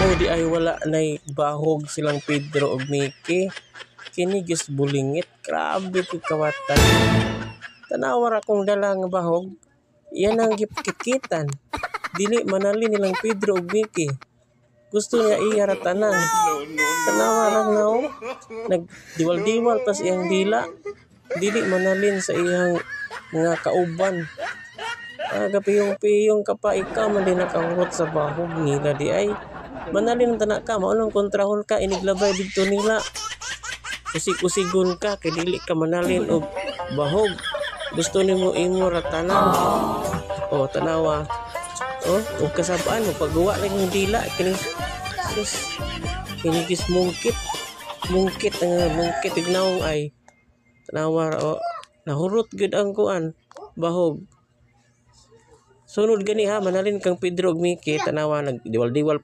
O di ay wala nay bahog silang Pedro ug Mickey. Kini gis bulingit. Grabe ko kawatan. Tanawar akong dala nga bahog. Yan ang gipkikitan. Dili manali nilang Pedro ug Mickey. Gusto niya iyaratanan. Tanawar lang na o. Nagdiwal-diwal pas iyang dila. Dili manalin sa iyang mga kauban. Gapiyong-piyong ka pa ikaw man din nakahurot sa bahog nila di ay. Manalin tanak ka. Maunang kontrahon ka. Iniglabay dito nila. Usig-usigon ka. Kay dili ka manalin og bahog. Gusto nimo imo ratanan. O tanawa. O ug kasabaan mo paggawa lang ng dila kini sus. Kini gis mungkit. Mungkit ignaong ay. Tanawa o nahurot gid ang kuan bahog. Sunod gani ha manalin kang Pedro ug Mickey tanawa nagdiwal-diwal pa